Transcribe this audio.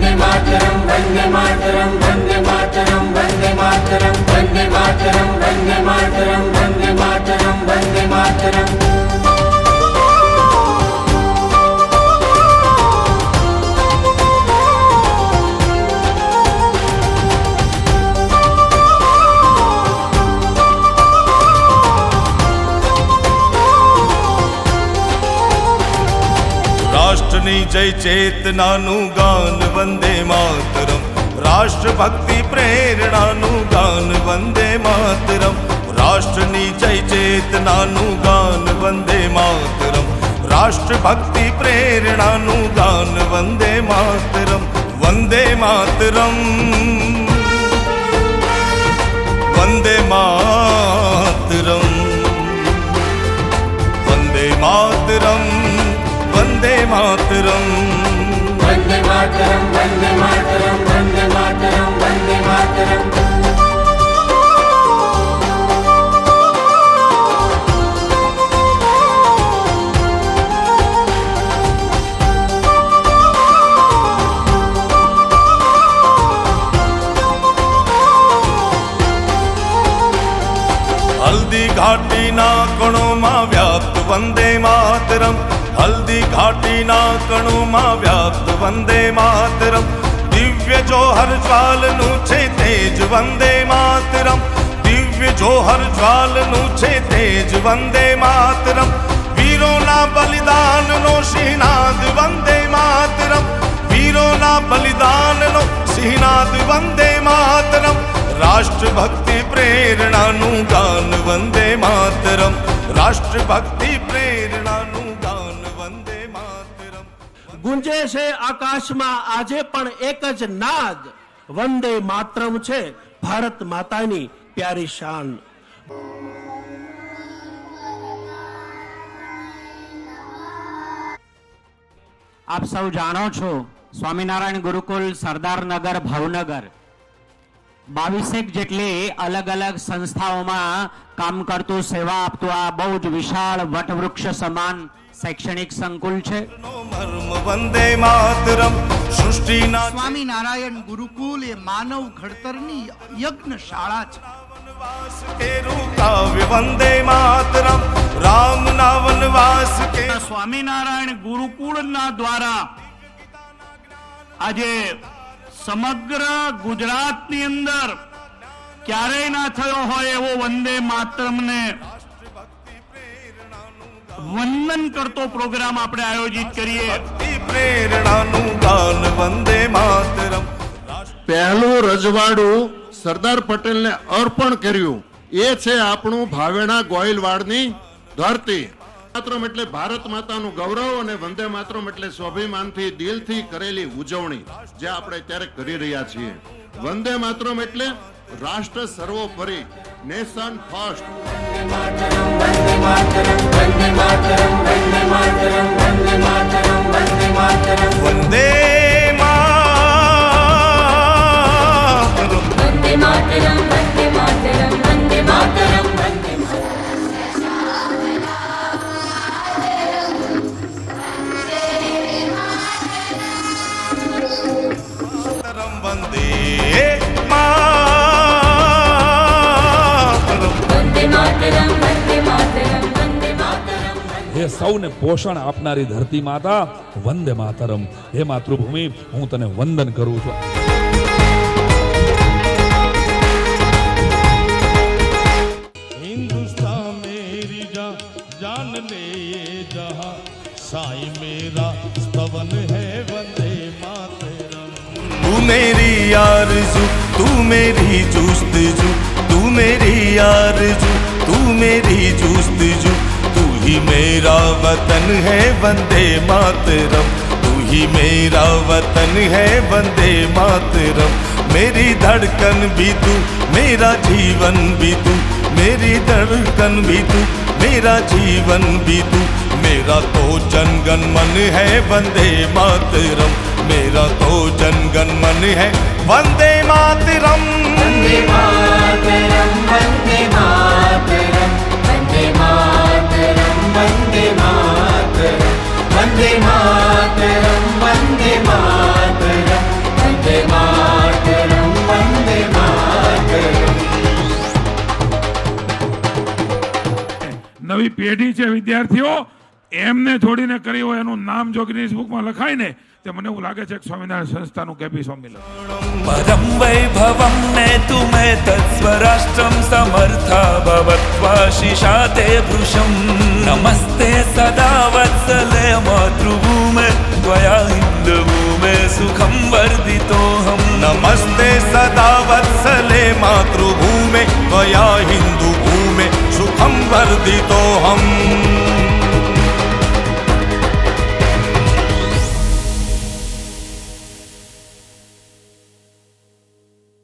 वन्दे मातरं वन्दे मातरं वन्दे मातरं वन्दे मातरं वन्दे मातरं वन्दे मातरं वन्दे मातरं वन्दे मातरं। રાષ્ટ્રની જય ચેતનાનું ગાન વંદે માતરમ, રાષ્ટ્રભક્તિ પ્રેરણાનું ગાન વંદે માતરમ, રાષ્ટ્રની જય ચેતનાનું ગાન વંદે માતરમ, રાષ્ટ્રભક્તિ પ્રેરણાનું ગાન વંદે માતરમ, વંદે માતરમ, વંદે માતરમ, વંદે માતરમ, वन्दे मातरम, वन्दे मातरं वन्दे मातरं वन्दे मातरं वन्दे मातरं। हल्दी घाटीना कणोमां व्याप्त वन्दे मातरम, हल्दी घाटीना कणोमां व्याप्त वन्दे मातरम, दिव्य जोहर ज्वालनु छे तेज वन्दे मातरम, दिव्य जोहर ज्वालनु छे तेज वन्दे मातरम, वीरोना बलिदाननो सिंहनाद वन्दे मातरम, वीरोना बलिदाननो सिंहनाद वन्दे मातरम, राष्ट्रभक्ति प्रेरणानु गान वन्दे मातरम, राष्ट्रभक्ति प्रेरणानु गान वन्दे मातरम। ગુંજે છે આકાશમાં આજે પણ એક જ નાદ, વંદે માતરમ છે ભારત માતાની પ્યારી શાન। આપ સૌ જાણો છો સ્વામિનારાયણ ગુરુકુલ સરદારનગર ભાવનગર 22 જેટલી અલગ અલગ સંસ્થાઓમાં કામ કરતું સેવા આપતું આ બહુ જ વિશાળ વટવૃક્ષ સમાન શૈક્ષણિક સંકુલ છે। વંદે માતરમ, સૃષ્ટિના સ્વામિનારાયણ ગુરુકુલ એ માનવ ઘડતરની યજ્ઞશાળા છે। વંદે માતરમ, રામના વનવાસ કે સ્વામિનારાયણ ગુરુકુળના દ્વારા આજે સમગ્ર ગુજરાતની અંદર ક્યારેય ના થયો હોય એવો વંદે માતરમને વંદન કરતો પ્રોગ્રામ આપણે આયોજિત કરીએ। પ્રેરણાનું ગાન વંદે માતરમ। પહેલું રજવાડું સરદાર પટેલને અર્પણ કર્યું એ છે આપણું ભાવેણા ગોયલવાડની ધરતી। માતરમ એટલે ભારત માતાનું ગૌરવ અને વંદે માતરમ એટલે સ્વાભિમાનથી દિલથી કરેલી ઉજવણી જે આપણે ત્યારે કરી રહ્યા છીએ। વંદે માતરમ એટલે રાષ્ટ્ર સર્વોપરી, નેશન ફર્સ્ટ। वन्दे मातरं वन्दे मातरं वन्दे मातरं वन्दे मातरं वन्दे मातरं वन्दे मातरं वन्दे मातरम, वन्दे मातरं वन्दे मातरं वन्दे मातरं वन्दे मातरम, वन्दे मातरम, वन्दे मातरं वन्दे मातरं वन्दे मातरं। हे સૌને પોષણ આપનારી ધરતી માતા વંદે માતરમ। હે માતૃભૂમિ, હું તને વંદન કરું છું। हिंदुस्तान मेरी जान ले ये जहां, साईं मेरा स्तवन है वंदे मातरम। तू मेरी आरज़ू, तू मेरी जुस्तजू, तू मेरी आरज़ू, तू मेरी जुस्तजू, तू ही मेरा वतन है वंदे मातरम, तू ही मेरा वतन है वंदे मातरम। मेरी धड़कन भी तू, मेरा जीवन भी तू, मेरी धड़कन भी तू, मेरा जीवन भी तू, मेरा तो जनगण मन है वंदे मातरम, मेरा तो जनगण मन है वंदे मातरम। वन्दे मातरं वन्दे मातरं वन्दे मातरं वन्दे मातरं वन्दे मातरं वन्दे मातरं આવનારી પેઢી છે વિદ્યાર્થીઓ એમને જોડીને કરી હોય એનું નામ જો ગિનિસ બુકમાં લખાય ને તે મને એવું લાગે છે કે સ્વામિનારાયણ સંસ્થાનું કેપી સંમેલન परम वैभवं नेतुमे तत्स्वराष्ट्रं समर्था भवत्वा शिशाते भृशं नमस्ते सदा वत्सले मातृभूमे त्वया हिन्दभूमे सुखं वर्धितोऽहम् नमस्ते सदा वत्सले मातृभूमे त्वया हिन्दुभूमे सुखं वर्धितोऽहम्